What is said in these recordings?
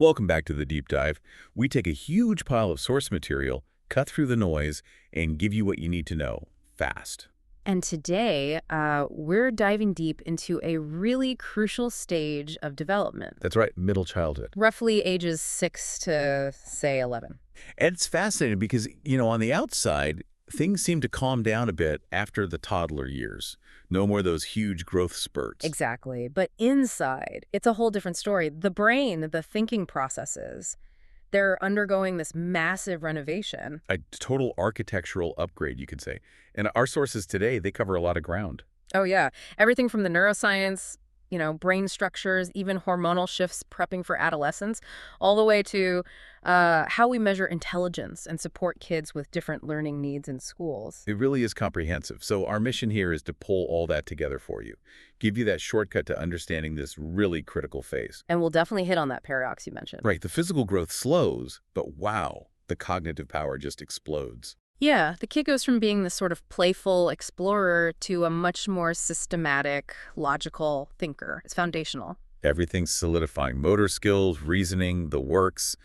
Welcome back to the Deep Dive. We take a huge pile of source material, cut through the noise, and give you what you need to know, fast. And today, we're diving deep into a really crucial stage of development, That's right, middle childhood. roughly ages 6 to, say, 11. And it's fascinating because, on the outside, things seem to calm down a bit after the toddler years. No more of those huge growth spurts. Exactly. But inside, it's a whole different story. The brain, the thinking processes, they're undergoing this massive renovation. A total architectural upgrade, you could say. And our sources today, they cover a lot of ground. Oh, yeah. Everything from the neuroscience, brain structures, even hormonal shifts prepping for adolescence, all the way to how we measure intelligence and support kids with different learning needs in schools. It really is comprehensive. So our mission here is to pull all that together for you, give you that shortcut to understanding this really critical phase. And we'll definitely hit on that paradox you mentioned. Right, the physical growth slows, but wow, the cognitive power just explodes. Yeah, the kid goes from being this sort of playful explorer to a much more systematic, logical thinker. It's foundational. Everything's solidifying. Motor skills, reasoning, the works.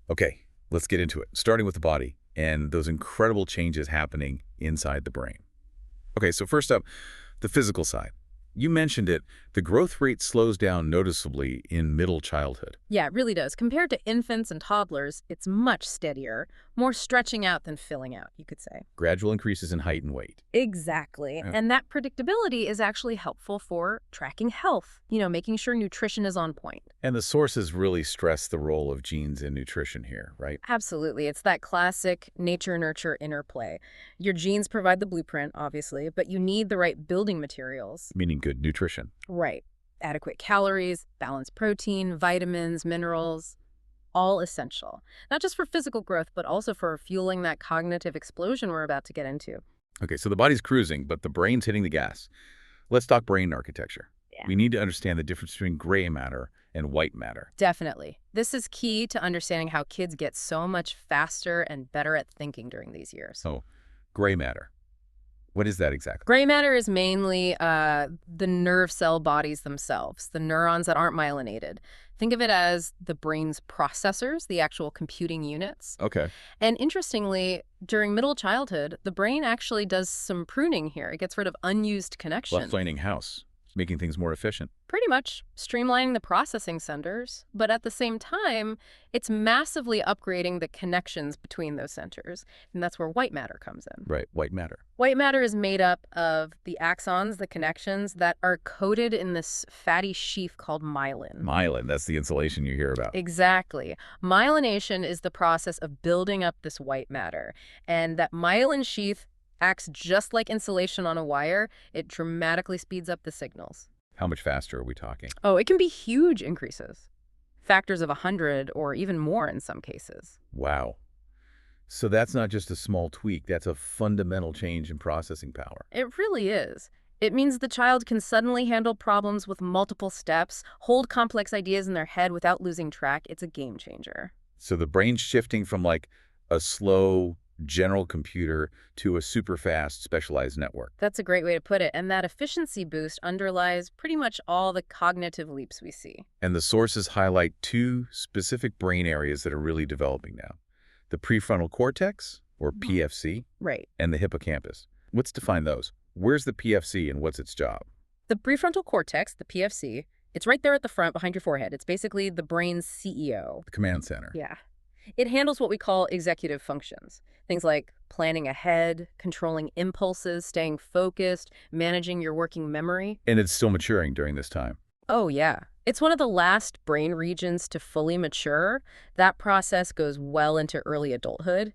Okay, let's get into it, starting with the body and those incredible changes happening inside the brain. Okay, so first up, the physical side. You mentioned it, the growth rate slows down noticeably in middle childhood. Yeah, it really does. Compared to infants and toddlers, it's much steadier, more stretching out than filling out, you could say. Gradual increases in height and weight. Exactly. Yeah. And that predictability is actually helpful for tracking health, making sure nutrition is on point. And the sources really stress the role of genes in nutrition here, right? Absolutely. It's that classic nature-nurture interplay. Your genes provide the blueprint, obviously, but you need the right building materials. Meaning good nutrition. Right. Adequate calories, balanced protein, vitamins, minerals, all essential. Not just for physical growth, but also for fueling that cognitive explosion we're about to get into. Okay, so the body's cruising, but the brain's hitting the gas. Let's talk brain architecture. Yeah. We need to understand the difference between gray matter and white matter. Definitely. This is key to understanding how kids get so much faster and better at thinking during these years. Oh, gray matter. What is that exactly? Gray matter is mainly the nerve cell bodies themselves, the neurons that aren't myelinated. Think of it as the brain's processors, the actual computing units. Okay. And interestingly, during middle childhood, the brain actually does some pruning here. It gets rid of unused connections. Left-lining house, making things more efficient. Pretty much streamlining the processing centers, but at the same time, it's massively upgrading the connections between those centers, and that's where white matter comes in. Right, white matter. White matter is made up of the axons, the connections, that are coated in this fatty sheath called myelin. Myelin, that's the insulation you hear about. Exactly. Myelination is the process of building up this white matter, and that myelin sheath acts just like insulation on a wire. It dramatically speeds up the signals. How much faster are we talking? Oh, it can be huge increases. Factors of 100 or even more in some cases. Wow. So that's not just a small tweak, that's a fundamental change in processing power. It really is. It means the child can suddenly handle problems with multiple steps, hold complex ideas in their head without losing track. It's a game changer. So the brain's shifting from like a slow general computer to a super fast specialized network. That's a great way to put it. And that efficiency boost underlies pretty much all the cognitive leaps we see. And the sources highlight two specific brain areas that are really developing now. The prefrontal cortex, or PFC, Right. and the hippocampus. Let's define those. Where's the PFC and what's its job? The prefrontal cortex, the PFC, it's right there at the front behind your forehead. It's basically the brain's CEO. The command center. Yeah. It handles what we call executive functions. Things like planning ahead, controlling impulses, staying focused, managing your working memory. And it's still maturing during this time. Oh, yeah. It's one of the last brain regions to fully mature. That process goes well into early adulthood.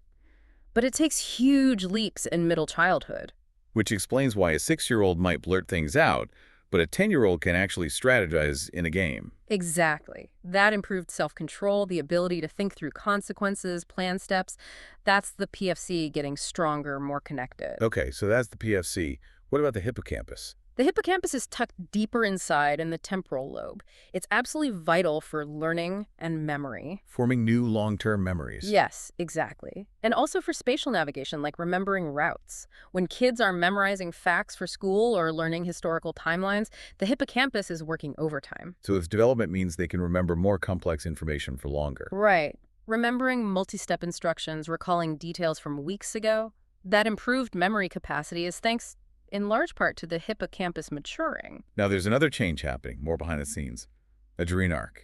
But it takes huge leaps in middle childhood. Which explains why a 6-year-old might blurt things out, but a 10-year-old can actually strategize in a game. Exactly. That improved self-control, the ability to think through consequences, plan steps, that's the PFC getting stronger, more connected. Okay, so that's the PFC. What about the hippocampus? The hippocampus is tucked deeper inside in the temporal lobe. It's absolutely vital for learning and memory. Forming new long-term memories. Yes, exactly. And also for spatial navigation, like remembering routes. When kids are memorizing facts for school or learning historical timelines, the hippocampus is working overtime. So its development means they can remember more complex information for longer. Right. Remembering multi-step instructions, recalling details from weeks ago, that improved memory capacity is thanks in large part to the hippocampus maturing. Now there's another change happening, more behind the scenes. Adrenarche.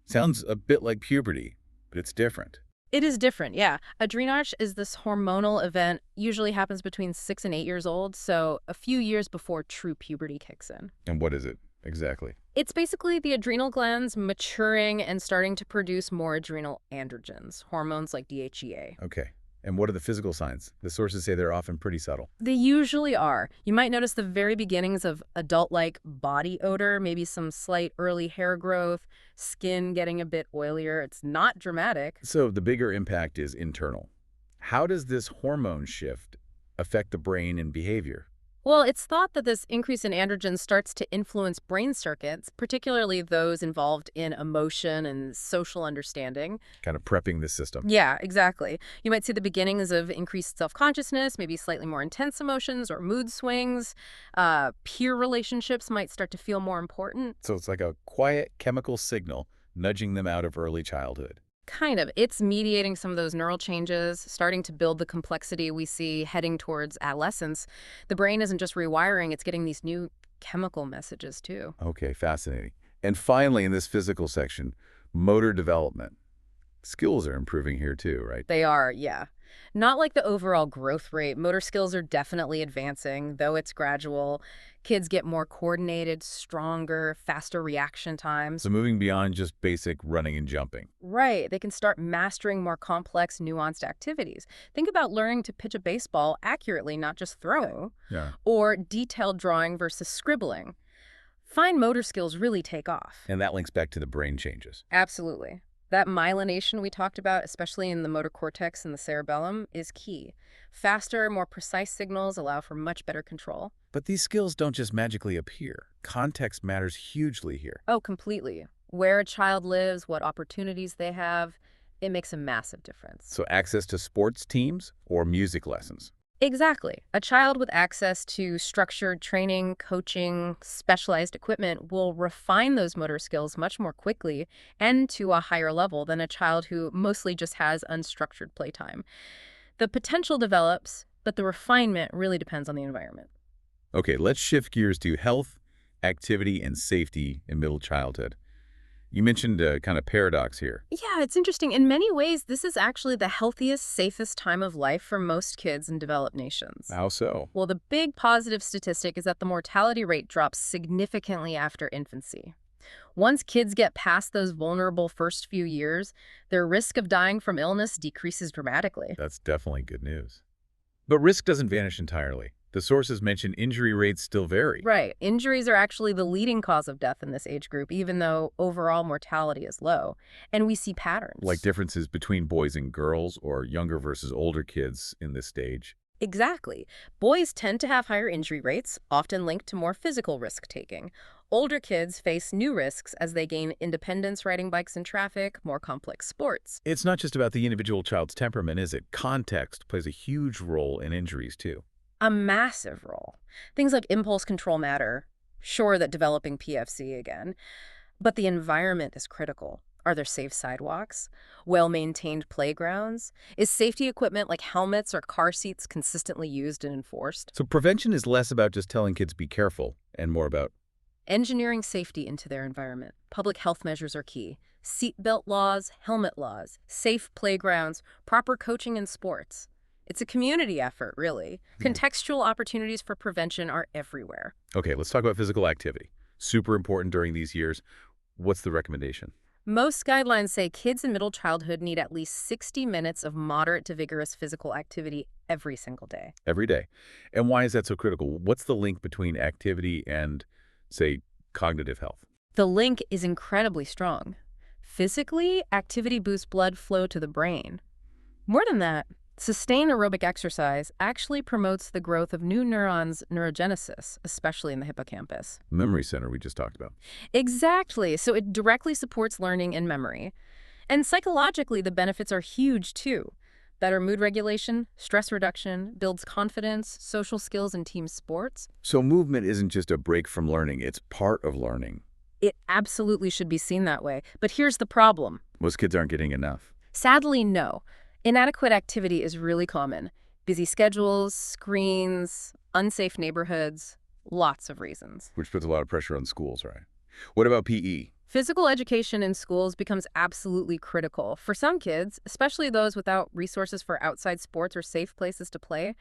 Sounds a bit like puberty, but it's different. It is different, yeah. Adrenarche is this hormonal event, usually happens between 6 and 8 years old, so a few years before true puberty kicks in. And what is it exactly? It's basically the adrenal glands maturing and starting to produce more adrenal androgens, hormones like DHEA. Okay. And what are the physical signs? The sources say they're often pretty subtle. They usually are. You might notice the very beginnings of adult-like body odor, maybe some slight early hair growth, skin getting a bit oilier. It's not dramatic. So the bigger impact is internal. How does this hormone shift affect the brain and behavior? Well, it's thought that this increase in androgens starts to influence brain circuits, particularly those involved in emotion and social understanding. Kind of prepping the system. Yeah, exactly. You might see the beginnings of increased self-consciousness, maybe slightly more intense emotions or mood swings. Peer relationships might start to feel more important. So it's like a quiet chemical signal nudging them out of early childhood. Kind of. It's mediating some of those neural changes, starting to build the complexity we see heading towards adolescence. The brain isn't just rewiring, it's getting these new chemical messages too. Okay, fascinating. And finally, in this physical section, motor development. Skills are improving here too, right? They are, yeah. Not like the overall growth rate. Motor skills are definitely advancing, though it's gradual. Kids get more coordinated, stronger, faster reaction times. So moving beyond just basic running and jumping. Right. They can start mastering more complex, nuanced activities. Think about learning to pitch a baseball accurately, not just throw, Yeah. or detailed drawing versus scribbling. Fine motor skills really take off. And that links back to the brain changes. Absolutely. That myelination we talked about, especially in the motor cortex and the cerebellum, is key. Faster, more precise signals allow for much better control. But these skills don't just magically appear. Context matters hugely here. Oh, completely. Where a child lives, what opportunities they have, it makes a massive difference. So access to sports teams or music lessons. Exactly. A child with access to structured training, coaching, specialized equipment will refine those motor skills much more quickly and to a higher level than a child who mostly just has unstructured playtime. The potential develops, but the refinement really depends on the environment. Okay, let's shift gears to health, activity, and safety in middle childhood. You mentioned a kind of paradox here. Yeah, it's interesting. In many ways, this is actually the healthiest, safest time of life for most kids in developed nations. How so? Well, the big positive statistic is that the mortality rate drops significantly after infancy. Once kids get past those vulnerable first few years, their risk of dying from illness decreases dramatically. That's definitely good news. But risk doesn't vanish entirely. The sources mention injury rates still vary. Right. Injuries are actually the leading cause of death in this age group, even though overall mortality is low. And we see patterns. Like differences between boys and girls or younger versus older kids in this stage. Exactly. Boys tend to have higher injury rates, often linked to more physical risk-taking. Older kids face new risks as they gain independence riding bikes in traffic, more complex sports. It's not just about the individual child's temperament, is it? Context plays a huge role in injuries, too. A massive role. Things like impulse control matter. Sure that developing PFC again. But the environment is critical. Are there safe sidewalks? Well-maintained playgrounds? Is safety equipment like helmets or car seats consistently used and enforced? So prevention is less about just telling kids be careful and more about engineering safety into their environment. Public health measures are key. Seatbelt laws, helmet laws, safe playgrounds, proper coaching in sports. It's a community effort, really. Contextual opportunities for prevention are everywhere. Okay, let's talk about physical activity. Super important during these years. What's the recommendation? Most guidelines say kids in middle childhood need at least 60 minutes of moderate to vigorous physical activity every single day. Every day. And why is that so critical? What's the link between activity and, say, cognitive health? The link is incredibly strong. Physically, activity boosts blood flow to the brain. More than that, Sustained aerobic exercise actually promotes the growth of new neurons' neurogenesis, especially in the hippocampus. Memory center we just talked about. Exactly. So it directly supports learning and memory. And psychologically, the benefits are huge too. Better mood regulation, stress reduction, builds confidence, social skills, and team sports. So movement isn't just a break from learning, it's part of learning. It absolutely should be seen that way. But here's the problem. Most kids aren't getting enough. Sadly, no. Inadequate activity is really common. Busy schedules, screens, unsafe neighborhoods, lots of reasons. Which puts a lot of pressure on schools, right? What about PE? Physical education in schools becomes absolutely critical. For some kids, especially those without resources for outside sports or safe places to play,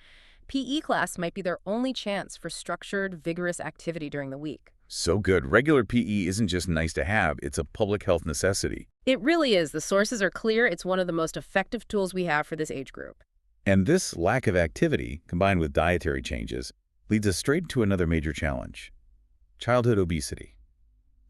PE class might be their only chance for structured, vigorous activity during the week. So good. Regular PE isn't just nice to have, it's a public health necessity. It really is. The sources are clear. It's one of the most effective tools we have for this age group. And this lack of activity, combined with dietary changes, leads us straight to another major challenge: childhood obesity.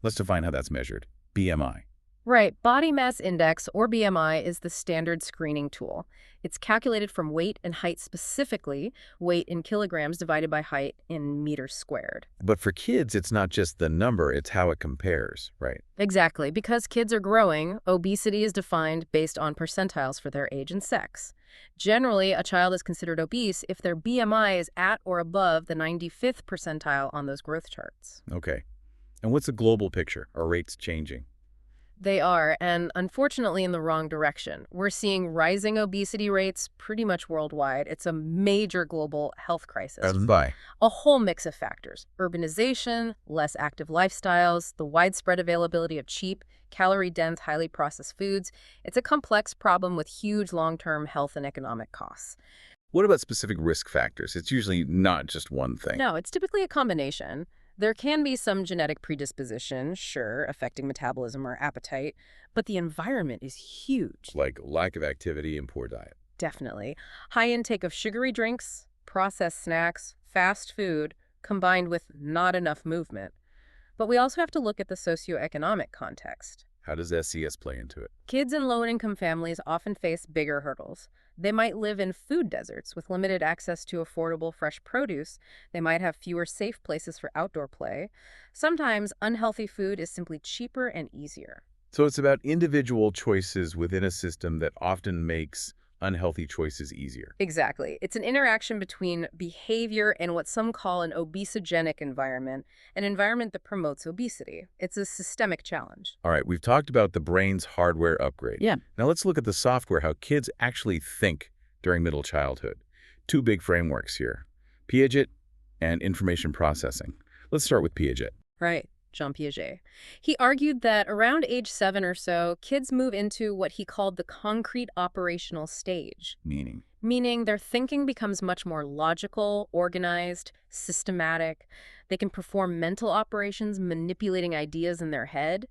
Let's define how that's measured. BMI. Right. Body mass index, or BMI, is the standard screening tool. It's calculated from weight and height specifically, weight in kilograms divided by height in meters squared. But for kids, it's not just the number, it's how it compares, right? Exactly. Because kids are growing, obesity is defined based on percentiles for their age and sex. Generally, a child is considered obese if their BMI is at or above the 95th percentile on those growth charts. Okay. And what's the global picture? Are rates changing? They are, and unfortunately in the wrong direction. We're seeing rising obesity rates pretty much worldwide. It's a major global health crisis. As by? A whole mix of factors: urbanization, less active lifestyles, the widespread availability of cheap, calorie-dense, highly processed foods. It's a complex problem with huge long-term health and economic costs. What about specific risk factors? It's usually not just one thing. No, it's typically a combination. There can be some genetic predisposition, sure, affecting metabolism or appetite, but the environment is huge. Like lack of activity and poor diet. Definitely. High intake of sugary drinks, processed snacks, fast food, combined with not enough movement. But we also have to look at the socioeconomic context. How does SES play into it? Kids in low-income families often face bigger hurdles. They might live in food deserts with limited access to affordable fresh produce. They might have fewer safe places for outdoor play. Sometimes unhealthy food is simply cheaper and easier. So it's about individual choices within a system that often makes unhealthy choices easier. Exactly. It's an interaction between behavior and what some call an obesogenic environment, an environment that promotes obesity. It's a systemic challenge. All right, we've talked about the brain's hardware upgrade. Yeah. Now let's look at the software, how kids actually think during middle childhood. Two big frameworks here: Piaget and information processing. Let's start with Piaget. Right. Jean Piaget. He argued that around age 7 or so, kids move into what he called the concrete operational stage. Meaning their thinking becomes much more logical, organized, systematic. They can perform mental operations, manipulating ideas in their head.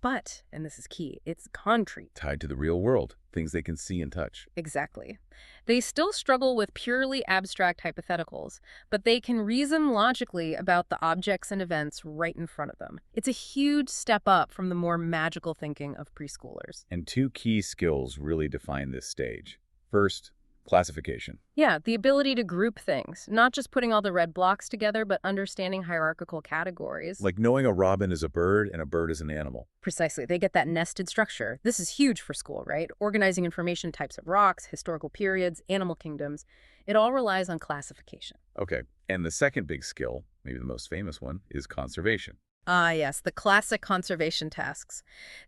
But, and this is key, it's concrete. Tied to the real world, things they can see and touch. Exactly. They still struggle with purely abstract hypotheticals, but they can reason logically about the objects and events right in front of them. It's a huge step up from the more magical thinking of preschoolers. And two key skills really define this stage. First, classification. Yeah, the ability to group things, not just putting all the red blocks together, but understanding hierarchical categories. Like knowing a robin is a bird and a bird is an animal. Precisely. They get that nested structure. This is huge for school, right? Organizing information, types of rocks, historical periods, animal kingdoms. It all relies on classification. Okay, and the second big skill, maybe the most famous one, is conservation. Ah, yes, the classic conservation tasks.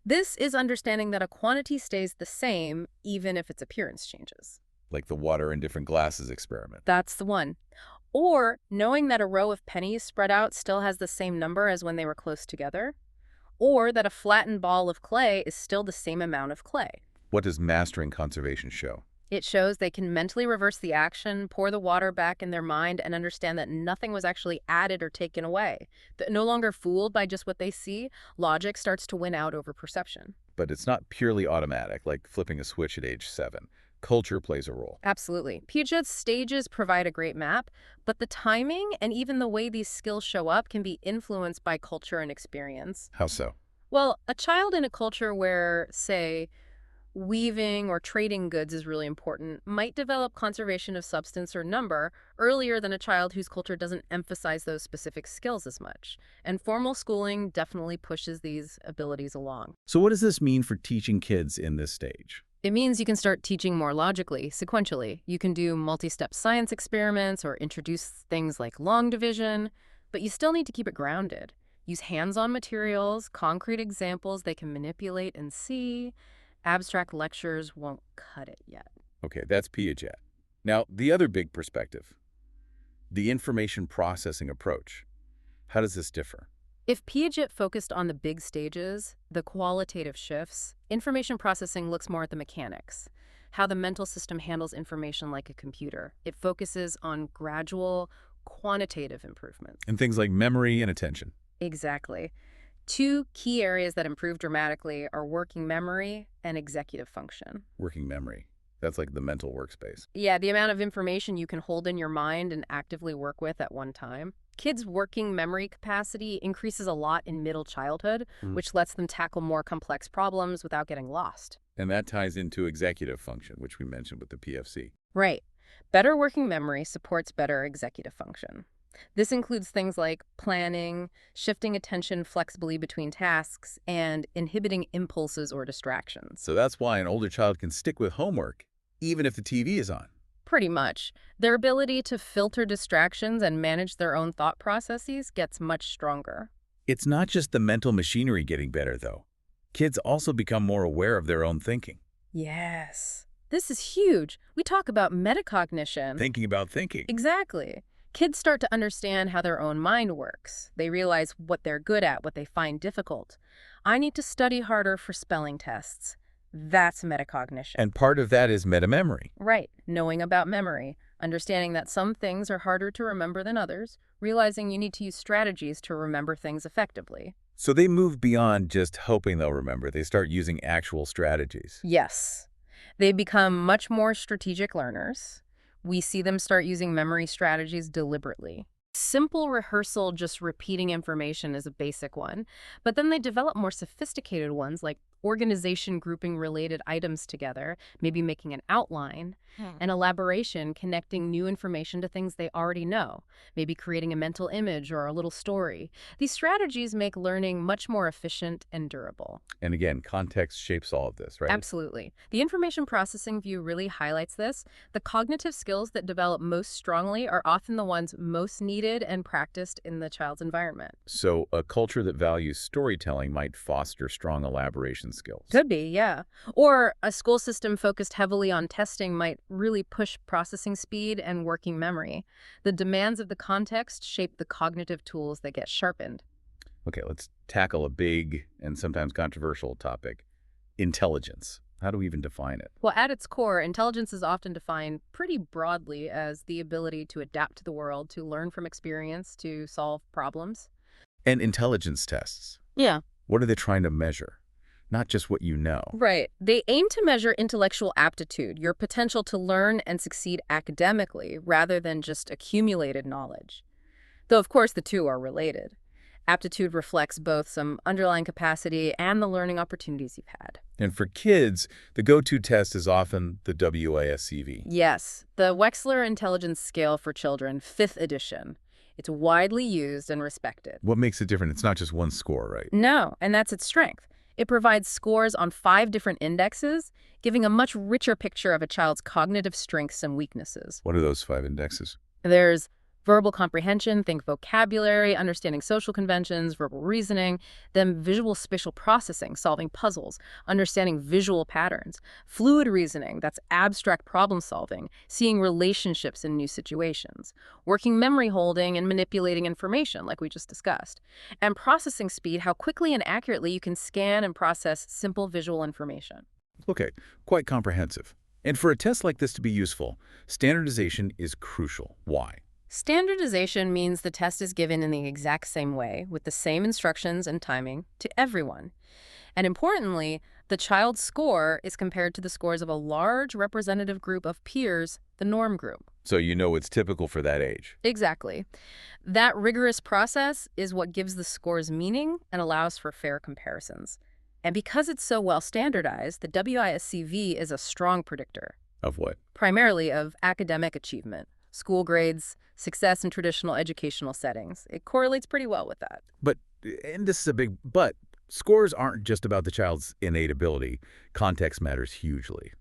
This is understanding that a quantity stays the same even if its appearance changes. Like the water in different glasses experiment. That's the one. Or knowing that a row of pennies spread out still has the same number as when they were close together. Or that a flattened ball of clay is still the same amount of clay. What does mastering conservation show? It shows they can mentally reverse the action, pour the water back in their mind, and understand that nothing was actually added or taken away. That no longer fooled by just what they see, logic starts to win out over perception. But it's not purely automatic, like flipping a switch at age 7. Culture plays a role. Absolutely. Piaget's stages provide a great map, but the timing and even the way these skills show up can be influenced by culture and experience. How so? Well, a child in a culture where, say, weaving or trading goods is really important, might develop conservation of substance or number earlier than a child whose culture doesn't emphasize those specific skills as much. And formal schooling definitely pushes these abilities along. So what does this mean for teaching kids in this stage? It means you can start teaching more logically, sequentially. You can do multi-step science experiments or introduce things like long division, but you still need to keep it grounded. Use hands-on materials, concrete examples they can manipulate and see. Abstract lectures won't cut it yet. Okay, that's Piaget. Now, the other big perspective, the information processing approach. How does this differ? If Piaget focused on the big stages, the qualitative shifts, information processing looks more at the mechanics, how the mental system handles information like a computer. It focuses on gradual, quantitative improvements. And things like memory and attention. Exactly. Two key areas that improve dramatically are working memory and executive function. Working memory. That's like the mental workspace. Yeah, the amount of information you can hold in your mind and actively work with at one time. Kids' working memory capacity increases a lot in middle childhood, which lets them tackle more complex problems without getting lost. And that ties into executive function, which we mentioned with the PFC. Right. Better working memory supports better executive function. This includes things like planning, shifting attention flexibly between tasks, and inhibiting impulses or distractions. So that's why an older child can stick with homework, even if the TV is on. Pretty much. Their ability to filter distractions and manage their own thought processes gets much stronger. It's not just the mental machinery getting better, though. Kids also become more aware of their own thinking. Yes. This is huge. We talk about metacognition. Thinking about thinking. Exactly. Kids start to understand how their own mind works. They realize what they're good at, what they find difficult. I need to study harder for spelling tests. That's metacognition. And part of that is metamemory. Right. Knowing about memory. Understanding that some things are harder to remember than others. Realizing you need to use strategies to remember things effectively. So they move beyond just hoping they'll remember. They start using actual strategies. Yes. They become much more strategic learners. We see them start using memory strategies deliberately. Simple rehearsal, just repeating information, is a basic one. But then they develop more sophisticated ones like organization grouping related items together, maybe making an outline, and elaboration connecting new information to things they already know, maybe creating a mental image or a little story. These strategies make learning much more efficient and durable. And again, context shapes all of this, right? Absolutely. The information processing view really highlights this. The cognitive skills that develop most strongly are often the ones most needed and practiced in the child's environment. So a culture that values storytelling might foster strong elaboration skills. Could be, yeah. Or a school system focused heavily on testing might really push processing speed and working memory. The demands of the context shape the cognitive tools that get sharpened. Okay, let's tackle a big and sometimes controversial topic, intelligence. How do we even define it? Well, at its core, intelligence is often defined pretty broadly as the ability to adapt to the world, to learn from experience, to solve problems. And intelligence tests. Yeah. What are they trying to measure? Not just what you know. Right. They aim to measure intellectual aptitude, your potential to learn and succeed academically, rather than just accumulated knowledge. Though, of course, the two are related. Aptitude reflects both some underlying capacity and the learning opportunities you've had. And for kids, the go-to test is often the WASCV. Yes, the Wechsler Intelligence Scale for Children, 5th edition. It's widely used and respected. What makes it different? It's not just one score, right? No, and that's its strength. It provides scores on 5 different indexes, giving a much richer picture of a child's cognitive strengths and weaknesses. What are those 5 indexes? There's verbal comprehension, think vocabulary, understanding social conventions, verbal reasoning, then visual spatial processing, solving puzzles, understanding visual patterns, fluid reasoning, that's abstract problem solving, seeing relationships in new situations, working memory holding and manipulating information, like we just discussed, and processing speed, how quickly and accurately you can scan and process simple visual information. Okay, quite comprehensive. And for a test like this to be useful, standardization is crucial. Why? Standardization means the test is given in the exact same way, with the same instructions and timing, to everyone. And importantly, the child's score is compared to the scores of a large representative group of peers, the norm group. So you know it's typical for that age. Exactly. That rigorous process is what gives the scores meaning and allows for fair comparisons. And because it's so well standardized, the WISC-V is a strong predictor, Of what? primarily of academic achievement, school grades, success in traditional educational settings. It correlates pretty well with that. But, and this is a big but, scores aren't just about the child's innate ability. Context matters hugely.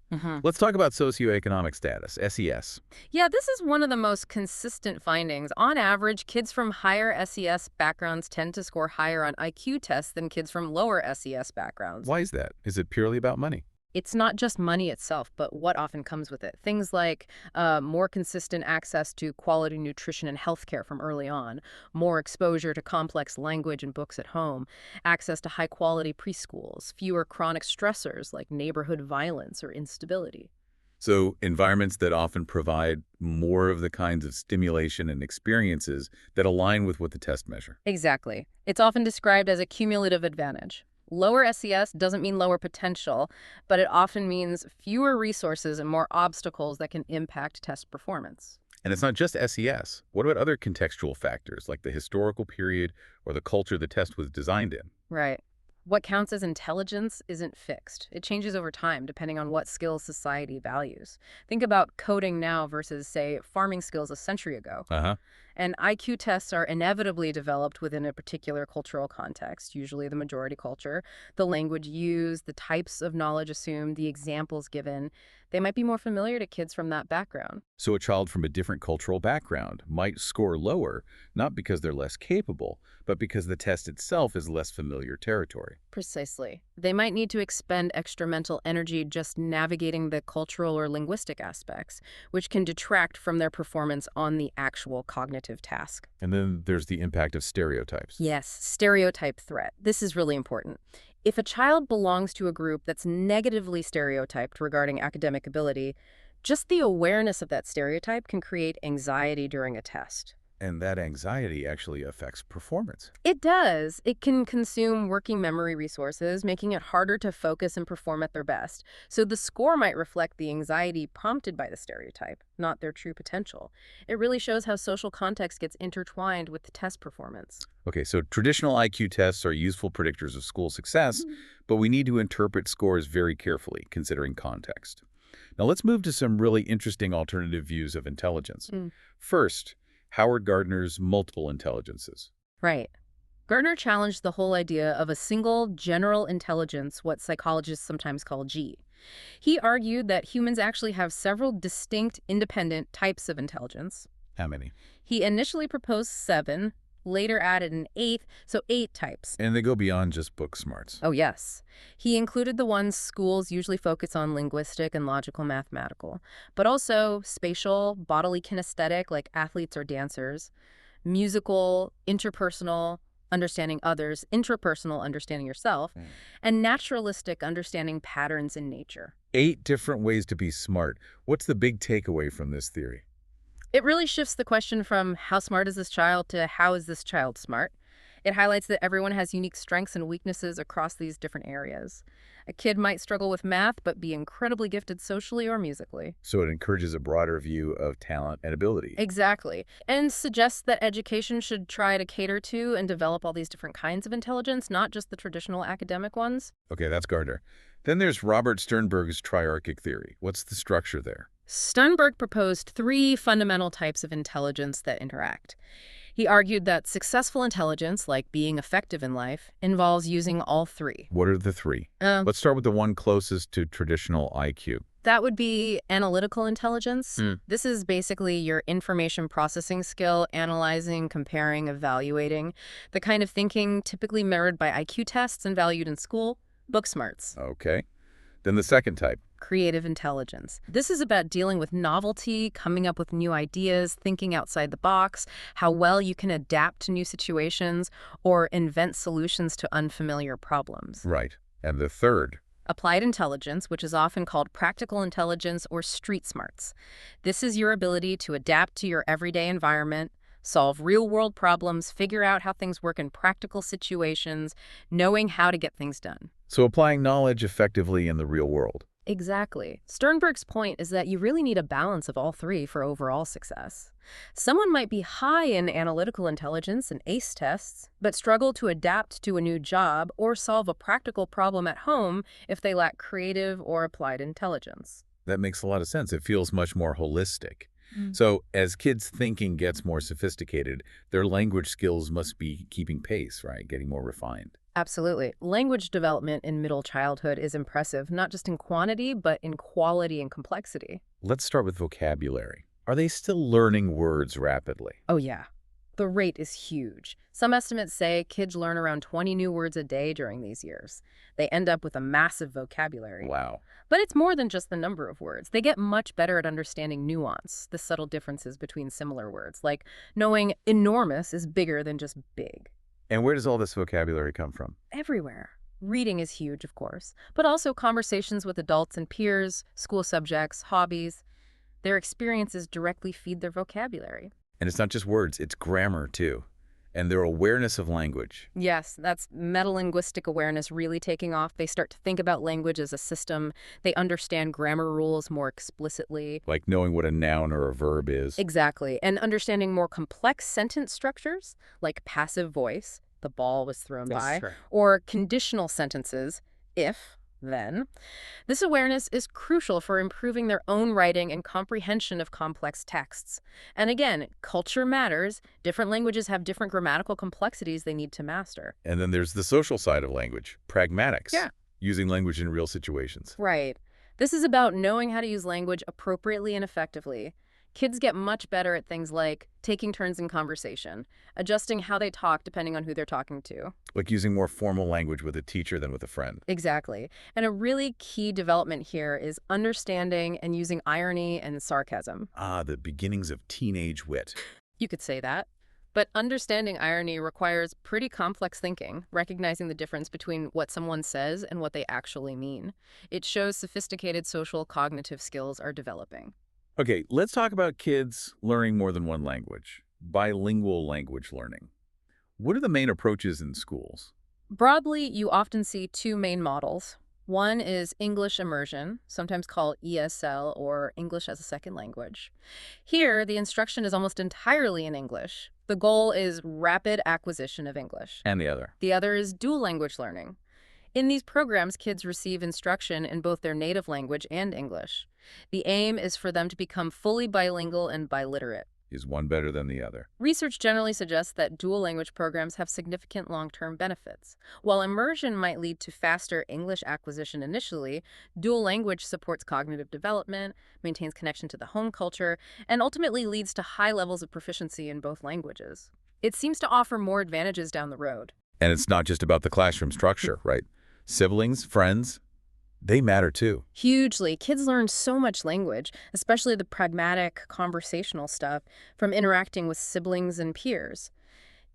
Let's talk about socioeconomic status, SES. Yeah, this is one of the most consistent findings. On average, kids from higher SES backgrounds tend to score higher on IQ tests than kids from lower SES backgrounds. Why is that? Is it purely about money? It's not just money itself, but what often comes with it. Things like more consistent access to quality nutrition and healthcare from early on, more exposure to complex language and books at home, access to high-quality preschools, fewer chronic stressors like neighborhood violence or instability. So environments that often provide more of the kinds of stimulation and experiences that align with what the tests measure. Exactly. It's often described as a cumulative advantage. Lower SES doesn't mean lower potential, but it often means fewer resources and more obstacles that can impact test performance. And it's not just SES. What about other contextual factors, like the historical period or the culture the test was designed in? Right. What counts as intelligence isn't fixed. It changes over time depending on what skills society values. Think about coding now versus, say, farming skills a century ago. And IQ tests are inevitably developed within a particular cultural context, usually the majority culture. The language used, the types of knowledge assumed, the examples given, they might be more familiar to kids from that background. So a child from a different cultural background might score lower, not because they're less capable, but because the test itself is less familiar territory. Precisely. They might need to expend extra mental energy just navigating the cultural or linguistic aspects, which can detract from their performance on the actual cognitive task. And then there's the impact of stereotypes. Yes, stereotype threat. This is really important. If a child belongs to a group that's negatively stereotyped regarding academic ability, just the awareness of that stereotype can create anxiety during a test. And that anxiety actually affects performance. It does. It can consume working memory resources, making it harder to focus and perform at their best. So the score might reflect the anxiety prompted by the stereotype, not their true potential. It really shows how social context gets intertwined with the test performance. Okay, so traditional IQ tests are useful predictors of school success, but we need to interpret scores very carefully, considering context. Now let's move to some really interesting alternative views of intelligence. First, Howard Gardner's multiple intelligences. Right. Gardner challenged the whole idea of a single general intelligence, what psychologists sometimes call G. He argued that humans actually have several distinct, independent types of intelligence. How many? He initially proposed 7, later added an 8th, so 8 types. And they go beyond just book smarts. Oh, yes. He included the ones schools usually focus on, linguistic and logical mathematical, but also spatial, bodily kinesthetic, like athletes or dancers, musical, interpersonal, understanding others, intrapersonal, understanding yourself, and naturalistic, understanding patterns in nature. 8 different ways to be smart. What's the big takeaway from this theory? It really shifts the question from how smart is this child to how is this child smart. It highlights that everyone has unique strengths and weaknesses across these different areas. A kid might struggle with math, but be incredibly gifted socially or musically. So it encourages a broader view of talent and ability. Exactly. And suggests that education should try to cater to and develop all these different kinds of intelligence, not just the traditional academic ones. Okay, that's Gardner. Then there's Robert Sternberg's triarchic theory. What's the structure there? Sternberg proposed 3 fundamental types of intelligence that interact. He argued that successful intelligence, like being effective in life, involves using all 3. What are the 3? Let's start with the one closest to traditional IQ. That would be analytical intelligence. This is basically your information processing skill, analyzing, comparing, evaluating, the kind of thinking typically mirrored by IQ tests and valued in school, book smarts. Okay. Then the second type. Creative intelligence. This is about dealing with novelty, coming up with new ideas, thinking outside the box, how well you can adapt to new situations, or invent solutions to unfamiliar problems. Right. And the third. Applied intelligence, which is often called practical intelligence or street smarts. This is your ability to adapt to your everyday environment, solve real-world problems, figure out how things work in practical situations, knowing how to get things done. So applying knowledge effectively in the real world. Exactly. Sternberg's point is that you really need a balance of all three for overall success. Someone might be high in analytical intelligence and ACE tests, but struggle to adapt to a new job or solve a practical problem at home if they lack creative or applied intelligence. That makes a lot of sense. It feels much more holistic. Mm. So as kids' thinking gets more sophisticated, their language skills must be keeping pace, right? Getting more refined. Absolutely. Language development in middle childhood is impressive, not just in quantity, but in quality and complexity. Let's start with vocabulary. Are they still learning words rapidly? Oh, yeah. The rate is huge. Some estimates say kids learn around 20 new words a day during these years. They end up with a massive vocabulary. Wow. But it's more than just the number of words. They get much better at understanding nuance, the subtle differences between similar words, like knowing enormous is bigger than just big. And where does all this vocabulary come from? Everywhere. Reading is huge, of course, but also conversations with adults and peers, school subjects, hobbies. Their experiences directly feed their vocabulary. And it's not just words, it's grammar too. And their awareness of language. Yes, that's metalinguistic awareness really taking off. They start to think about language as a system. They understand grammar rules more explicitly. Like knowing what a noun or a verb is. Exactly. And understanding more complex sentence structures, like passive voice, the ball was thrown by, Sure. or conditional sentences, if, then. This awareness is crucial for improving their own writing and comprehension of complex texts. And again, culture matters. Different languages have different grammatical complexities they need to master. And then there's the social side of language, pragmatics. Yeah. Using language in real situations. Right. This is about knowing how to use language appropriately and effectively. Kids get much better at things like taking turns in conversation, adjusting how they talk depending on who they're talking to. Like using more formal language with a teacher than with a friend. Exactly. And a really key development here is understanding and using irony and sarcasm. Ah, the beginnings of teenage wit. You could say that. But understanding irony requires pretty complex thinking, recognizing the difference between what someone says and what they actually mean. It shows sophisticated social cognitive skills are developing. Okay, let's talk about kids learning more than one language. Bilingual language learning. What are the main approaches in schools? Broadly, you often see two main models. One is English immersion, sometimes called ESL or English as a second language. Here, the instruction is almost entirely in English. The goal is rapid acquisition of English. And the other. The other is dual language learning. In these programs, kids receive instruction in both their native language and English. The aim is for them to become fully bilingual and biliterate. Is one better than the other? Research generally suggests that dual language programs have significant long-term benefits. While immersion might lead to faster English acquisition initially, dual language supports cognitive development, maintains connection to the home culture, and ultimately leads to high levels of proficiency in both languages. It seems to offer more advantages down the road. And it's not just about the classroom structure, right? Siblings, friends, they matter too. Hugely. Kids learn so much language, especially the pragmatic, conversational stuff, from interacting with siblings and peers.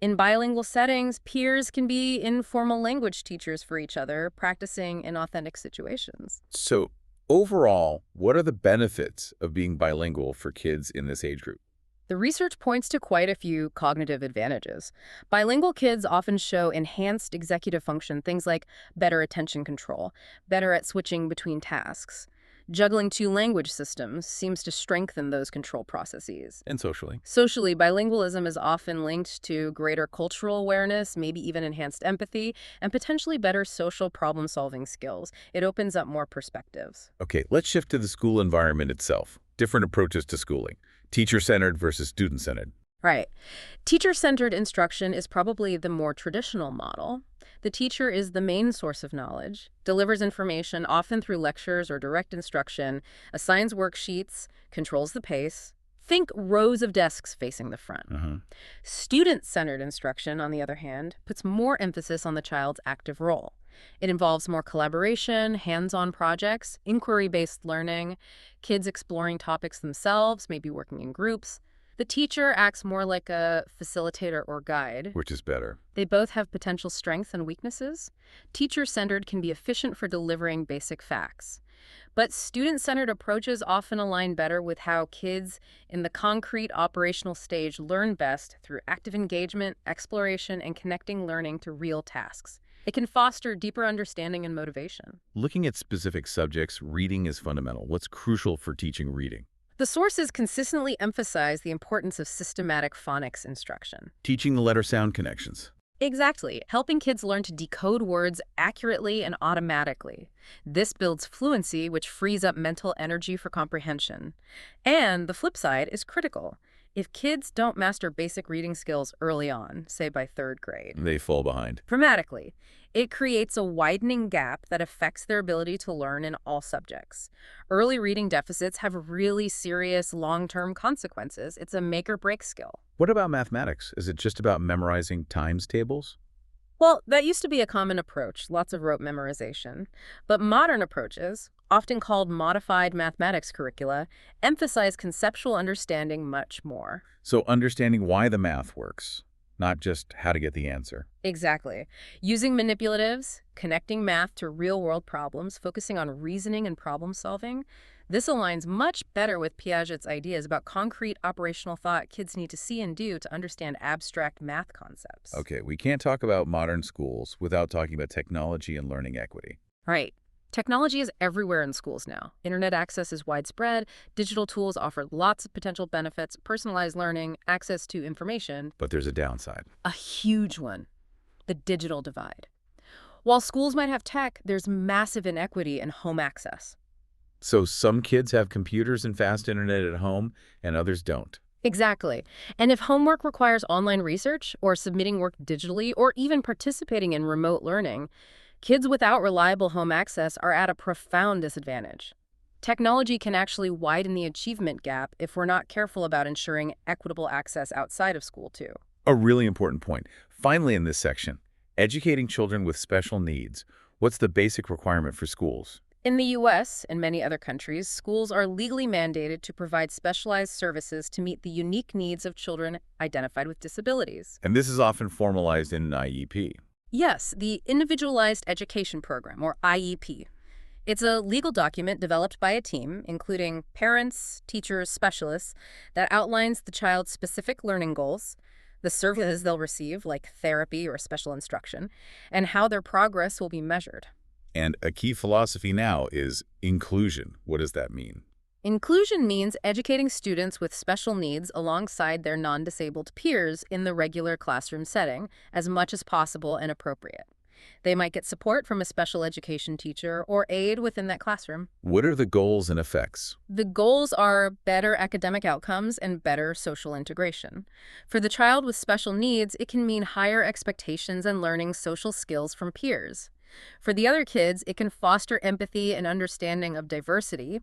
In bilingual settings, peers can be informal language teachers for each other, practicing in authentic situations. So overall, what are the benefits of being bilingual for kids in this age group? The research points to quite a few cognitive advantages. Bilingual kids often show enhanced executive function, things like better attention control, better at switching between tasks. Juggling two language systems seems to strengthen those control processes. And socially. Socially, bilingualism is often linked to greater cultural awareness, maybe even enhanced empathy, and potentially better social problem-solving skills. It opens up more perspectives. Okay, let's shift to the school environment itself. Different approaches to schooling. Teacher-centered versus student-centered. Right. Teacher-centered instruction is probably the more traditional model. The teacher is the main source of knowledge, delivers information often through lectures or direct instruction, assigns worksheets, controls the pace. Think rows of desks facing the front. Student-centered instruction, on the other hand, puts more emphasis on the child's active role. It involves more collaboration, hands-on projects, inquiry-based learning, kids exploring topics themselves, maybe working in groups. The teacher acts more like a facilitator or guide. Which is better? They both have potential strengths and weaknesses. Teacher-centered can be efficient for delivering basic facts. But student-centered approaches often align better with how kids in the concrete operational stage learn best through active engagement, exploration, and connecting learning to real tasks. It can foster deeper understanding and motivation. Looking at specific subjects, reading is fundamental. What's crucial for teaching reading? The sources consistently emphasize the importance of systematic phonics instruction. Teaching the letter-sound connections. Exactly, helping kids learn to decode words accurately and automatically. This builds fluency, which frees up mental energy for comprehension. And the flip side is critical. If kids don't master basic reading skills early on, say by 3rd grade, They fall behind. dramatically, it creates a widening gap that affects their ability to learn in all subjects. Early reading deficits have really serious long-term consequences. It's a make-or-break skill. What about mathematics? Is it just about memorizing times tables? Well, that used to be a common approach, lots of rote memorization. But modern approaches, often called modified mathematics curricula, emphasize conceptual understanding much more. So understanding why the math works, not just how to get the answer. Exactly. Using manipulatives, connecting math to real-world problems, focusing on reasoning and problem-solving, this aligns much better with Piaget's ideas about concrete operational thought kids need to see and do to understand abstract math concepts. Okay, we can't talk about modern schools without talking about technology and learning equity. Right. Technology is everywhere in schools now. Internet access is widespread. Digital tools offer lots of potential benefits, personalized learning, access to information. But there's a downside. A huge one, the digital divide. While schools might have tech, there's massive inequity in home access. So some kids have computers and fast internet at home, and others don't. Exactly. And if homework requires online research, or submitting work digitally, or even participating in remote learning, kids without reliable home access are at a profound disadvantage. Technology can actually widen the achievement gap if we're not careful about ensuring equitable access outside of school, too. A really important point. Finally, in this section, educating children with special needs. What's the basic requirement for schools? In the U.S. and many other countries, schools are legally mandated to provide specialized services to meet the unique needs of children identified with disabilities. And this is often formalized in an IEP. Yes, the Individualized Education Program, or IEP. It's a legal document developed by a team, including parents, teachers, specialists, that outlines the child's specific learning goals, the services they'll receive, like therapy or special instruction, and how their progress will be measured. And a key philosophy now is inclusion. What does that mean? Inclusion means educating students with special needs alongside their non-disabled peers in the regular classroom setting as much as possible and appropriate. They might get support from a special education teacher or aide within that classroom. What are the goals and effects? The goals are better academic outcomes and better social integration. For the child with special needs, it can mean higher expectations and learning social skills from peers. For the other kids, it can foster empathy and understanding of diversity,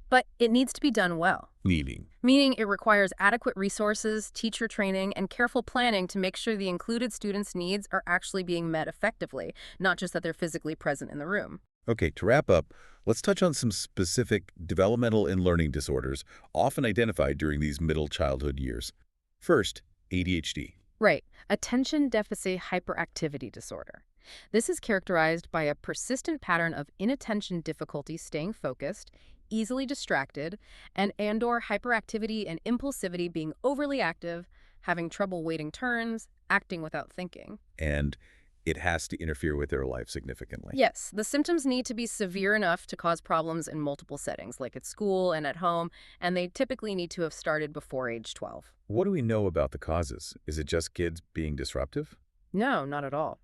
but it needs to be done well. Meaning it requires adequate resources, teacher training, and careful planning to make sure the included students' needs are actually being met effectively, not just that they're physically present in the room. Okay, to wrap up, let's touch on some specific developmental and learning disorders often identified during these middle childhood years. First, ADHD. Right. Attention Deficit Hyperactivity Disorder. This is characterized by a persistent pattern of inattention difficulty staying focused, easily distracted, and/or hyperactivity and impulsivity being overly active, having trouble waiting turns, acting without thinking. And it has to interfere with their life significantly. Yes, the symptoms need to be severe enough to cause problems in multiple settings, like at school and at home, and they typically need to have started before age 12. What do we know about the causes? Is it just kids being disruptive? No, not at all.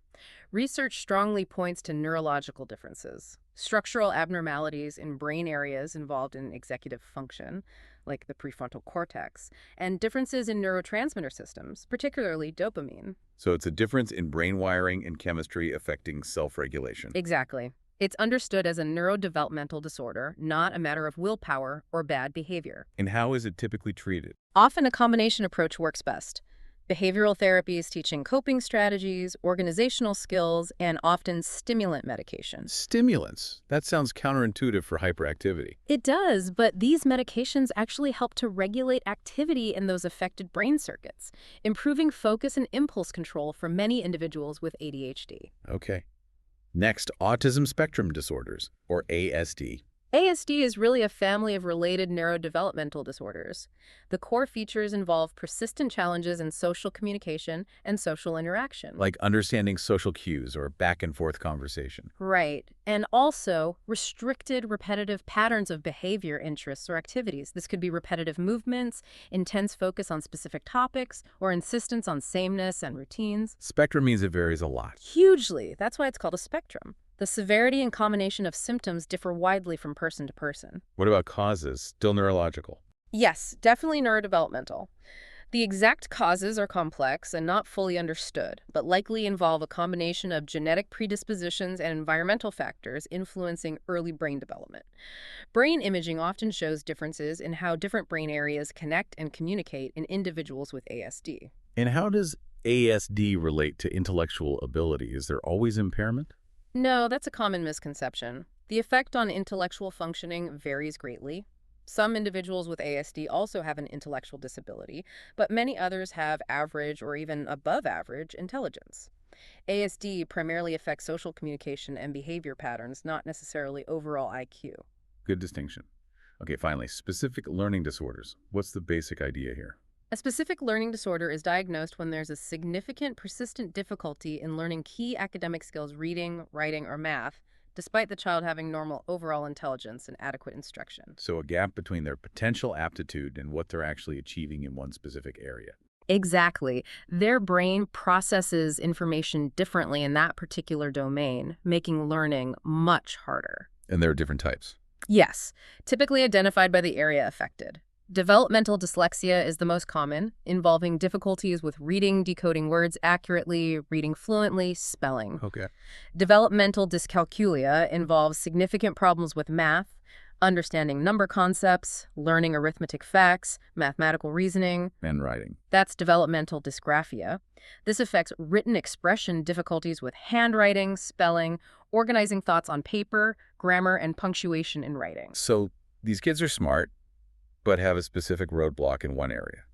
Research strongly points to neurological differences, structural abnormalities in brain areas involved in executive function, like the prefrontal cortex, and differences in neurotransmitter systems, particularly dopamine. So it's a difference in brain wiring and chemistry affecting self-regulation. Exactly. It's understood as a neurodevelopmental disorder, not a matter of willpower or bad behavior. And how is it typically treated? Often a combination approach works best. Behavioral therapies teaching coping strategies, organizational skills, and often stimulant medication. Stimulants. That sounds counterintuitive for hyperactivity. It does, but these medications actually help to regulate activity in those affected brain circuits, improving focus and impulse control for many individuals with ADHD. Okay. Next, Autism Spectrum Disorders, or ASD. ASD is really a family of related neurodevelopmental disorders. The core features involve persistent challenges in social communication and social interaction. Like understanding social cues or back-and-forth conversation. Right. And also restricted repetitive patterns of behavior, interests, or activities. This could be repetitive movements, intense focus on specific topics, or insistence on sameness and routines. Spectrum means it varies a lot. Hugely. That's why it's called a spectrum. The severity and combination of symptoms differ widely from person to person. What about causes? Still neurological? Yes, definitely neurodevelopmental. The exact causes are complex and not fully understood, but likely involve a combination of genetic predispositions and environmental factors influencing early brain development. Brain imaging often shows differences in how different brain areas connect and communicate in individuals with ASD. And how does ASD relate to intellectual ability? Is there always impairment? No, that's a common misconception. The effect on intellectual functioning varies greatly. Some individuals with ASD also have an intellectual disability, but many others have average or even above average intelligence. ASD primarily affects social communication and behavior patterns, not necessarily overall IQ. Good distinction. Okay, finally, specific learning disorders. What's the basic idea here? A specific learning disorder is diagnosed when there's a significant, persistent difficulty in learning key academic skills, reading, writing, or math, despite the child having normal overall intelligence and adequate instruction. So a gap between their potential aptitude and what they're actually achieving in one specific area. Exactly. Their brain processes information differently in that particular domain, making learning much harder. And there are different types. Yes, typically identified by the area affected. Developmental dyslexia is the most common, involving difficulties with reading, decoding words accurately, reading fluently, spelling. Okay. Developmental dyscalculia involves significant problems with math, understanding number concepts, learning arithmetic facts, mathematical reasoning. And writing. That's developmental dysgraphia. This affects written expression difficulties with handwriting, spelling, organizing thoughts on paper, grammar, and punctuation in writing. So these kids are smart, but have a specific roadblock in one area.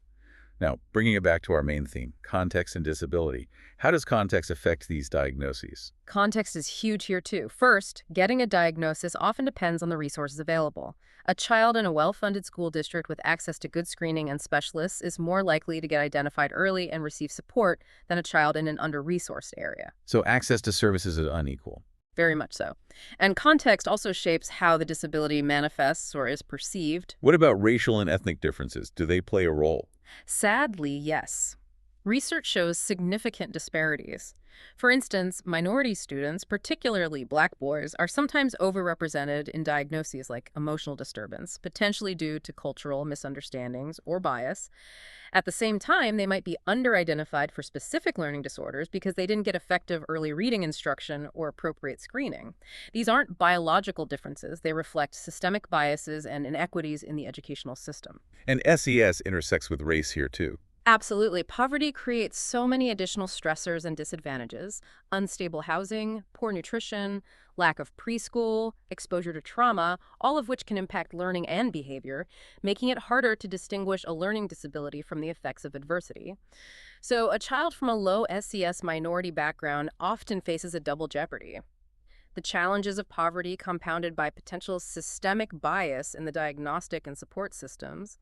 Now, bringing it back to our main theme, context and disability. How does context affect these diagnoses? Context is huge here too. First, getting a diagnosis often depends on the resources available. A child in a well-funded school district with access to good screening and specialists is more likely to get identified early and receive support than a child in an under-resourced area. So access to services is unequal. Very much so. And context also shapes how the disability manifests or is perceived. What about racial and ethnic differences? Do they play a role? Sadly, yes. Research shows significant disparities. For instance, minority students, particularly Black boys, are sometimes overrepresented in diagnoses like emotional disturbance, potentially due to cultural misunderstandings or bias. At the same time, they might be under-identified for specific learning disorders because they didn't get effective early reading instruction or appropriate screening. These aren't biological differences. They reflect systemic biases and inequities in the educational system. And SES intersects with race here too. Absolutely. Poverty creates so many additional stressors and disadvantages. Unstable housing, poor nutrition, lack of preschool, exposure to trauma, all of which can impact learning and behavior, making it harder to distinguish a learning disability from the effects of adversity. So a child from a low SES minority background often faces a double jeopardy. The challenges of poverty compounded by potential systemic bias in the diagnostic and support systems.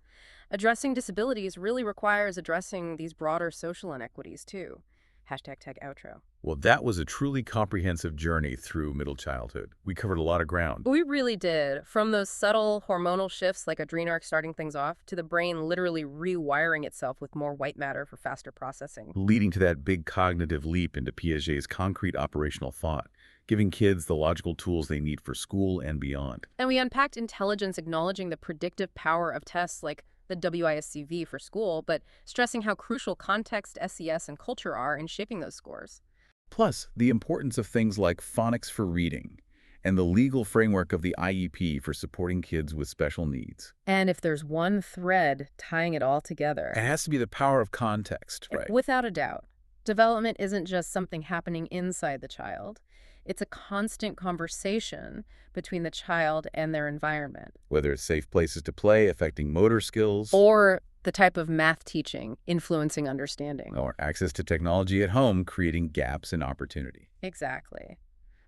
Addressing disabilities really requires addressing these broader social inequities, too. #tag outro. Well, that was a truly comprehensive journey through middle childhood. We covered a lot of ground. We really did. From those subtle hormonal shifts like adrenarche starting things off to the brain literally rewiring itself with more white matter for faster processing. Leading to that big cognitive leap into Piaget's concrete operational thought, giving kids the logical tools they need for school and beyond. And we unpacked intelligence, acknowledging the predictive power of tests like the WISCV for school, but stressing how crucial context, SES, and culture are in shaping those scores. Plus, the importance of things like phonics for reading and the legal framework of the IEP for supporting kids with special needs. And if there's one thread tying it all together, It has to be the power of context, right? without a doubt, development isn't just something happening inside the child. It's a constant conversation between the child and their environment. Whether it's safe places to play, affecting motor skills, Or the type of math teaching influencing understanding. or access to technology at home, creating gaps in opportunity. Exactly.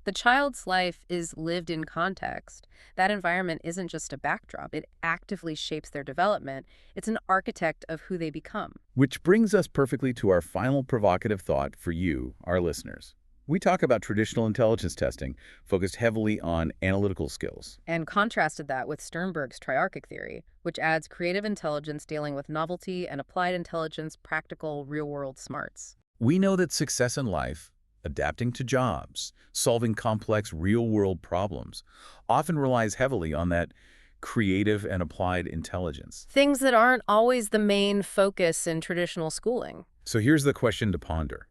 The child's life is lived in context. That environment isn't just a backdrop, it actively shapes their development. It's an architect of who they become. Which brings us perfectly to our final provocative thought for you, our listeners. We talk about traditional intelligence testing, focused heavily on analytical skills. And contrasted that with Sternberg's triarchic theory, which adds creative intelligence dealing with novelty and applied intelligence, practical, real-world smarts. We know that success in life, adapting to jobs, solving complex real-world problems, often relies heavily on that creative and applied intelligence. Things that aren't always the main focus in traditional schooling. So here's the question to ponder.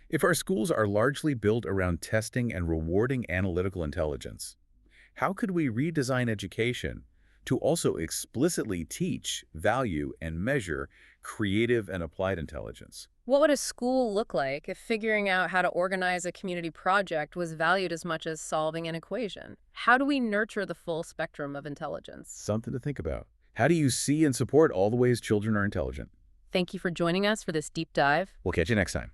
If our schools are largely built around testing and rewarding analytical intelligence, how could we redesign education to also explicitly teach, value, and measure creative and applied intelligence? What would a school look like if figuring out how to organize a community project was valued as much as solving an equation? How do we nurture the full spectrum of intelligence? Something to think about. How do you see and support all the ways children are intelligent? Thank you for joining us for this deep dive. We'll catch you next time.